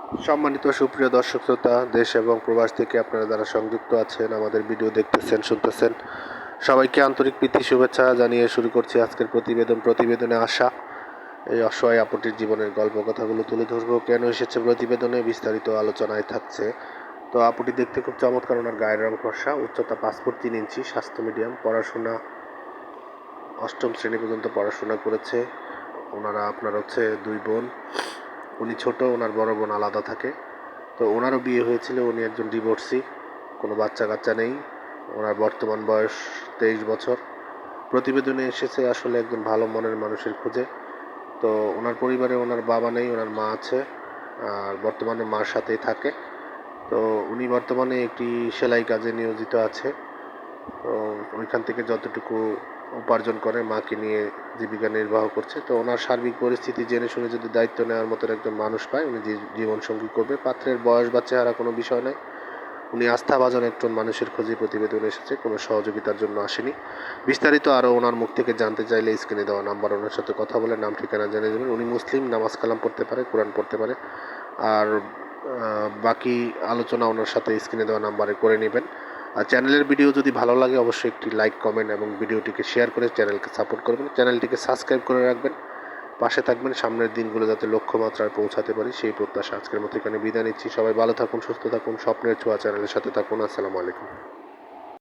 সম্মানিত সুপ্রিয় দর্শক শ্রোতা, দেশ এবং প্রবাস থেকে আপনারা যারা সংযুক্ত আছেন, আমাদের ভিডিও দেখতেছেন, শুনতেছেন, সবাইকে আন্তরিক প্রীতি শুভেচ্ছা জানিয়ে শুরু করছি আজকের প্রতিবেদনে আসা এই অসহায় আপুটির জীবনের গল্প কথাগুলো তুলে ধরবো। কেন এসেছে প্রতিবেদনে, বিস্তারিত আলোচনায় থাকছে। তো আপুটি দেখতে খুব চমৎকার, ওনার গায়ের রং ফর্সা, উচ্চতা 5 ফুট 3 ইঞ্চি, স্বাস্থ্য মিডিয়াম, পড়াশোনা 8ম শ্রেণী পর্যন্ত পড়াশোনা করেছে। আপনার হচ্ছে 2 বোন, উনি ছোট, ওনার বড় বোন আলাদা থাকে। তো ওনারও বিয়ে হয়েছিল, উনি একজন ডিভোর্সি, কোনো বাচ্চা কাচ্চা নেই। ওনার বর্তমান বয়স 23 বছর। প্রতিবেদনে এসেছে আসলে একজন ভালো মনের মানুষের খোঁজে। তো ওনার পরিবারে ওনার বাবা নেই, ওনার মা আছে, আর বর্তমানে মার সাথেই থাকে। তো উনি বর্তমানে একটি সেলাই কাজে নিয়োজিত আছে। তো ওইখান থেকে যতটুকু উপার্জন করে মাকে নিয়ে জীবিকা নির্বাহ করছে। তো ওনার সার্বিক পরিস্থিতি জেনে শুনে যদি দায়িত্ব নেওয়ার মতো একজন মানুষ পায়, উনি জীবনসঙ্গী করবে। পাত্রের বয়স বা চেহারা কোনো বিষয় নয়, উনি আস্থাভাজন একজন মানুষের খোঁজে প্রতিবেদনে এসেছে, কোনো সহযোগিতার জন্য আসেনি। বিস্তারিত আরও ওনার মুখ থেকে জানতে চাইলে স্ক্রিনে দেওয়া নাম্বার, ওনার সাথে কথা বলে নাম ঠিকানা জেনে যাবেন। উনি মুসলিম, নামাজ কালাম পড়তে পারে, কোরআন পড়তে পারে। আর বাকি আলোচনা ওনার সাথে স্ক্রিনে দেওয়া নাম্বারে করে নেবেন। আর চ্যানেলের ভিডিও যদি ভালো লাগে অবশ্যই একটি লাইক, কমেন্ট এবং ভিডিওটিকে শেয়ার করে চ্যানেলকে সাপোর্ট করবেন। চ্যানেলটিকে সাবস্ক্রাইব করে রাখবেন, পাশে থাকবেন। সামনের দিনগুলো যাতে লক্ষ্যমাত্রায় পৌঁছাতে পারি সেই প্রত্যাশা। আজকের মতো এখানে বিদায় নিচ্ছি। সবাই ভালো থাকুন, সুস্থ থাকুন, স্বপ্নের ছোঁয়া চ্যানেলের সাথে থাকুন। আসসালামু আলাইকুম।